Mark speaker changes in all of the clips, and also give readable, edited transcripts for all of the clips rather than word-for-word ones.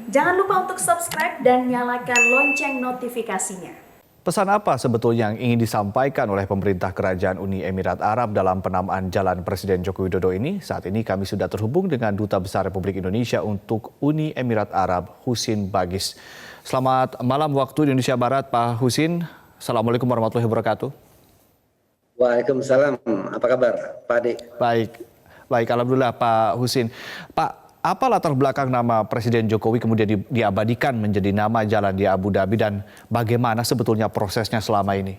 Speaker 1: Jangan lupa untuk subscribe dan nyalakan lonceng notifikasinya.
Speaker 2: Pesan apa sebetulnya yang ingin disampaikan oleh pemerintah Kerajaan Uni Emirat Arab dalam penamaan jalan Presiden Joko Widodo ini? Saat ini kami sudah terhubung dengan Duta Besar Republik Indonesia untuk Uni Emirat Arab, Husin Bagis. Selamat malam waktu Indonesia Barat, Pak Husin. Assalamualaikum warahmatullahi wabarakatuh.
Speaker 3: Waalaikumsalam. Apa kabar, Pak Ade?
Speaker 2: Baik, alhamdulillah Pak Husin. Pak, apa latar belakang nama Presiden Jokowi kemudian diabadikan menjadi nama jalan di Abu Dhabi dan bagaimana sebetulnya prosesnya selama ini?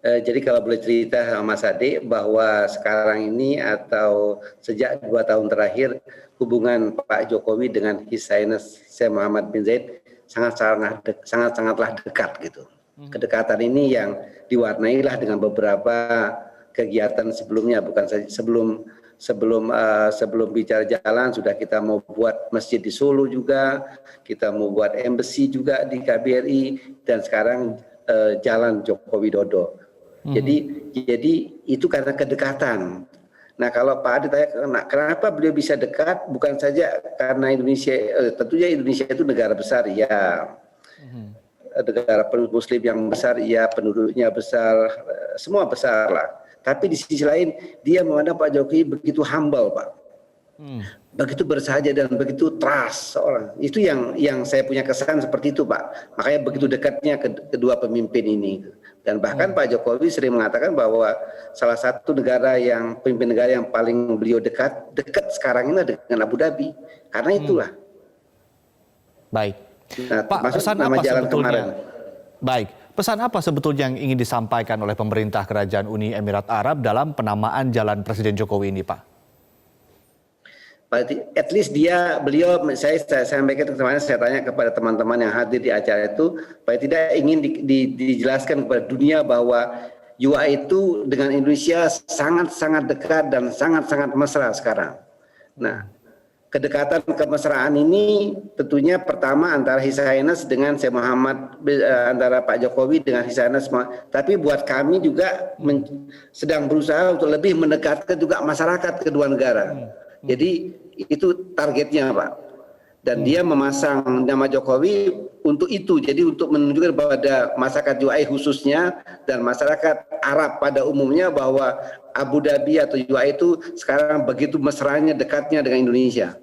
Speaker 3: Jadi kalau boleh cerita Mas Ade bahwa sekarang ini atau sejak 2 tahun terakhir hubungan Pak Jokowi dengan His Highness Syekh Muhammad bin Zayed sangatlah dekat gitu. Kedekatan ini yang diwarnailah dengan beberapa kegiatan sebelumnya, bukan saja sebelum bicara jalan sudah kita mau buat masjid di Solo juga, kita mau buat embassy juga di KBRI, dan sekarang jalan Joko Widodo. Jadi itu karena kedekatan. Nah kalau Pak Adi tanya kenapa beliau bisa dekat, bukan saja karena Indonesia, tentunya Indonesia itu negara besar ya. Negara Muslim yang besar, ya penduduknya besar, semua besar lah. Tapi di sisi lain dia memandang Pak Jokowi begitu humble, Pak, begitu bersahaja dan begitu trust seorang. Itu yang saya punya kesan seperti itu, Pak. Makanya begitu dekatnya kedua pemimpin ini. Dan bahkan Pak Jokowi sering mengatakan bahwa salah satu pemimpin negara yang paling beliau dekat sekarang ini dengan Abu Dhabi. Karena itulah.
Speaker 2: Baik.
Speaker 3: Nah,
Speaker 2: Pak, pesan apa sebetulnya? Baik, pesan apa sebetulnya yang ingin disampaikan oleh pemerintah Kerajaan Uni Emirat Arab dalam penamaan jalan Presiden Jokowi ini, Pak?
Speaker 3: At least saya sampaikan kemarin, saya tanya kepada teman-teman yang hadir di acara itu, Pak, tidak ingin dijelaskan kepada dunia bahwa UAE itu dengan Indonesia sangat-sangat dekat dan sangat-sangat mesra sekarang. Nah, kedekatan kemesraan ini tentunya pertama antara His Highness dengan Syekh Muhammad, antara Pak Jokowi dengan His Highness, tapi buat kami juga sedang berusaha untuk lebih mendekatkan juga masyarakat kedua negara. Jadi itu targetnya, Pak. Dan dia memasang nama Jokowi untuk itu, jadi untuk menunjukkan kepada masyarakat UAE khususnya dan masyarakat Arab pada umumnya bahwa Abu Dhabi atau UAE itu sekarang begitu mesranya, dekatnya dengan Indonesia.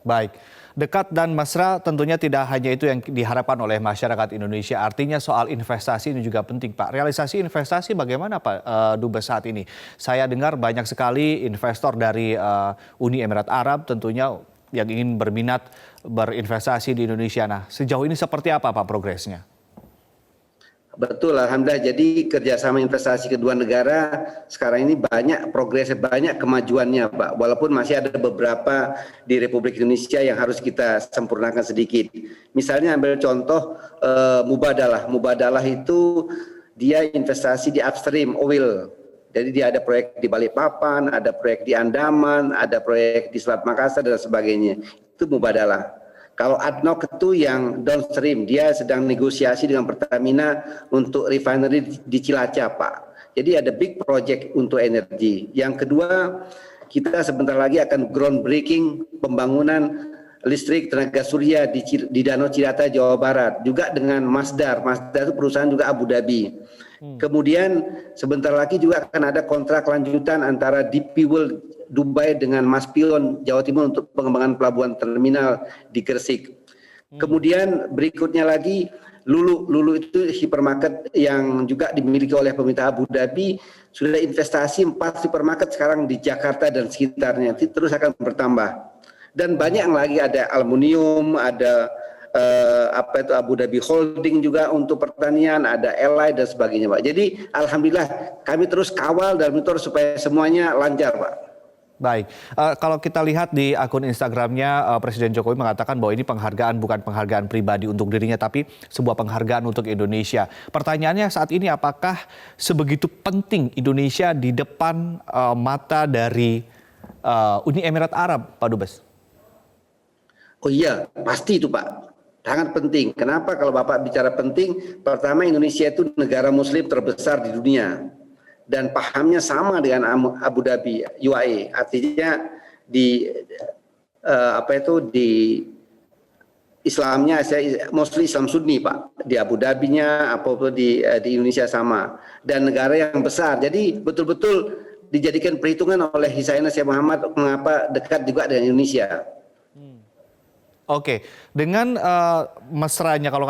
Speaker 2: Baik, dekat dan mesra tentunya tidak hanya itu yang diharapkan oleh masyarakat Indonesia. Artinya soal investasi ini juga penting, Pak. Realisasi investasi bagaimana, Pak Dubes saat ini? Saya dengar banyak sekali investor dari Uni Emirat Arab tentunya yang ingin berminat berinvestasi di Indonesia. Nah, sejauh ini seperti apa, Pak, progresnya?
Speaker 3: Betul, alhamdulillah. Jadi kerjasama investasi kedua negara sekarang ini banyak progresnya, banyak kemajuannya, Pak. Walaupun masih ada beberapa di Republik Indonesia yang harus kita sempurnakan sedikit. Misalnya ambil contoh Mubadalah. Mubadalah itu dia investasi di upstream oil. Jadi dia ada proyek di Balikpapan, ada proyek di Andaman, ada proyek di Selat Makassar dan sebagainya. Itu Mubadalah. Kalau ADNOC itu yang downstream, dia sedang negosiasi dengan Pertamina untuk refinery di Cilacap, Pak. Jadi ada big project untuk energi. Yang kedua, kita sebentar lagi akan groundbreaking pembangunan listrik tenaga surya di Danau Cirata, Jawa Barat. Juga dengan Masdar. Masdar itu perusahaan juga Abu Dhabi. Kemudian sebentar lagi juga akan ada kontrak lanjutan antara DP World Dubai dengan Maspion Jawa Timur untuk pengembangan pelabuhan terminal di Gresik. Kemudian berikutnya lagi Lulu itu hipermarket yang juga dimiliki oleh pemerintah Abu Dhabi, sudah investasi 4 supermarket sekarang di Jakarta dan sekitarnya, terus akan bertambah. Dan banyak yang lagi, ada aluminium, ada Abu Dhabi Holding juga untuk pertanian, ada Ally dan sebagainya, Pak. Jadi alhamdulillah kami terus kawal dan monitor supaya semuanya lancar, Pak.
Speaker 2: Baik, kalau kita lihat di akun Instagramnya Presiden Jokowi mengatakan bahwa ini penghargaan bukan penghargaan pribadi untuk dirinya, tapi sebuah penghargaan untuk Indonesia. Pertanyaannya saat ini, apakah sebegitu penting Indonesia di depan mata dari Uni Emirat Arab, Pak Dubes?
Speaker 3: Oh iya, pasti itu, Pak. Sangat penting. Kenapa kalau Bapak bicara penting? Pertama, Indonesia itu negara Muslim terbesar di dunia. Dan pahamnya sama dengan Abu Dhabi, UAE. Artinya Islamnya saya mostly Islam Sunni Pak, di Abu Dhabi-nya apapun di Indonesia sama, dan negara yang besar. Jadi betul-betul dijadikan perhitungan oleh His Highness Syekh Muhammad mengapa dekat juga dengan Indonesia.
Speaker 2: Oke, dengan mesranya kalau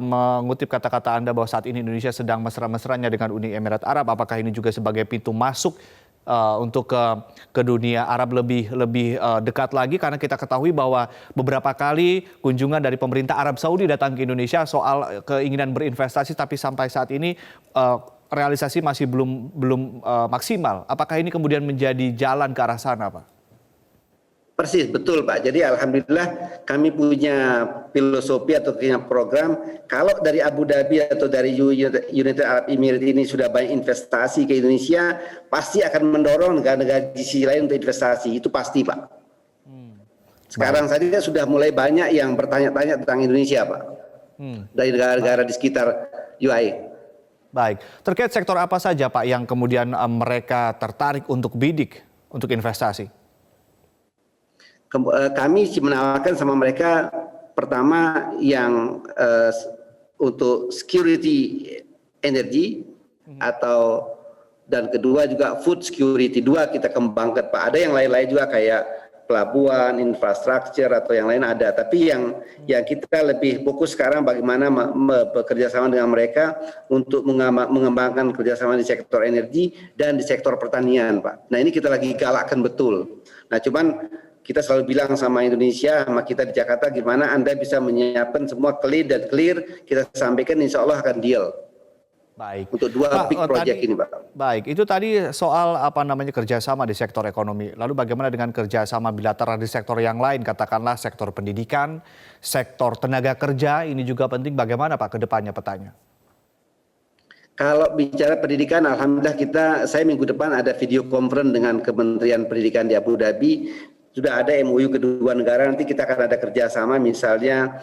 Speaker 2: mengutip kata-kata Anda bahwa saat ini Indonesia sedang mesra-mesranya dengan Uni Emirat Arab, apakah ini juga sebagai pintu masuk untuk ke dunia Arab lebih dekat lagi, karena kita ketahui bahwa beberapa kali kunjungan dari pemerintah Arab Saudi datang ke Indonesia soal keinginan berinvestasi, tapi sampai saat ini realisasi masih belum maksimal. Apakah ini kemudian menjadi jalan ke arah sana, Pak?
Speaker 3: Persis, betul Pak. Jadi alhamdulillah kami punya filosofi atau punya program, kalau dari Abu Dhabi atau dari United Arab Emirates ini sudah banyak investasi ke Indonesia, pasti akan mendorong negara-negara di sisi lain untuk investasi. Itu pasti Pak. Sekarang saja sudah mulai banyak yang bertanya-tanya tentang Indonesia Pak. Dari negara-negara di sekitar UAE.
Speaker 2: Baik, terkait sektor apa saja Pak yang kemudian mereka tertarik untuk bidik untuk investasi?
Speaker 3: Kami menawarkan sama mereka, pertama yang untuk security energy dan kedua juga food security, dua kita kembangkan Pak. Ada yang lain-lain juga kayak pelabuhan, infrastruktur atau yang lain ada. Tapi yang kita lebih fokus sekarang bagaimana bekerja sama dengan mereka untuk mengembangkan kerjasama di sektor energi dan di sektor pertanian Pak. Nah ini kita lagi galakkan betul. Nah cuman kita selalu bilang sama Indonesia, sama kita di Jakarta, gimana Anda bisa menyiapkan semua clear, kita sampaikan insya Allah akan deal.
Speaker 2: Baik.
Speaker 3: Untuk dua big project ini Pak.
Speaker 2: Baik, itu tadi soal kerjasama di sektor ekonomi. Lalu bagaimana dengan kerjasama bilateral di sektor yang lain, katakanlah sektor pendidikan, sektor tenaga kerja, ini juga penting. Bagaimana Pak ke depannya petanya?
Speaker 3: Kalau bicara pendidikan, alhamdulillah saya minggu depan ada video conference dengan Kementerian Pendidikan di Abu Dhabi. Sudah ada MOU kedua negara, nanti kita akan ada kerjasama misalnya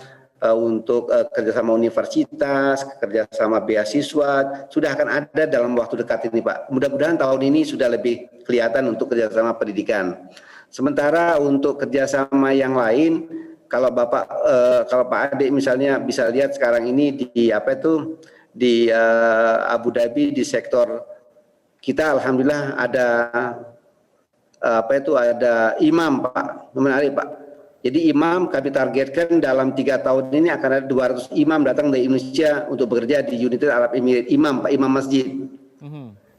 Speaker 3: untuk kerjasama universitas, kerjasama beasiswa, sudah akan ada dalam waktu dekat ini Pak. Mudah-mudahan tahun ini sudah lebih kelihatan untuk kerjasama pendidikan. Sementara untuk kerjasama yang lain, kalau Pak Ade misalnya bisa lihat sekarang ini di Abu Dhabi di sektor kita, alhamdulillah ada ada imam Pak, menarik Pak. Jadi imam kami targetkan dalam 3 tahun ini akan ada 200 imam datang dari Indonesia untuk bekerja di United Arab Emirates, imam Pak, imam masjid.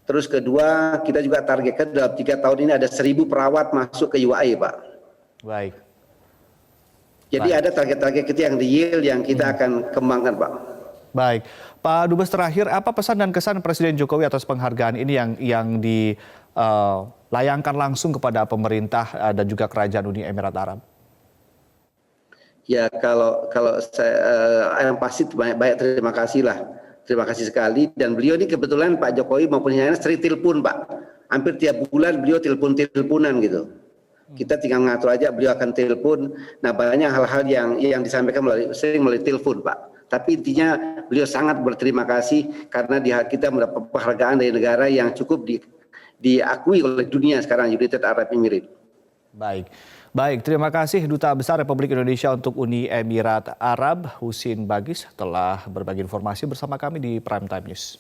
Speaker 3: Terus kedua kita juga targetkan dalam 3 tahun ini ada 1.000 perawat masuk ke UAE Pak.
Speaker 2: Baik.
Speaker 3: Jadi ada target-target kita yang real yang kita akan kembangkan Pak.
Speaker 2: Baik, Pak Dubes, terakhir apa pesan dan kesan Presiden Jokowi atas penghargaan ini yang dilayangkan langsung kepada pemerintah dan juga Kerajaan Uni Emirat Arab?
Speaker 3: Ya kalau saya yang pasti banyak terima kasih lah, terima kasih sekali. Dan beliau ini kebetulan Pak Jokowi maupun yang lain sering telepon Pak, hampir tiap bulan beliau teleponan gitu. Kita tinggal ngatur aja, beliau akan telepon. Nah banyak hal-hal yang disampaikan sering melalui telepon Pak. Tapi intinya beliau sangat berterima kasih karena kita mendapat penghargaan dari negara yang cukup diakui oleh dunia sekarang, United Arab Emirates.
Speaker 2: Baik, terima kasih Duta Besar Republik Indonesia untuk Uni Emirat Arab, Husin Bagis, telah berbagi informasi bersama kami di Prime Time News.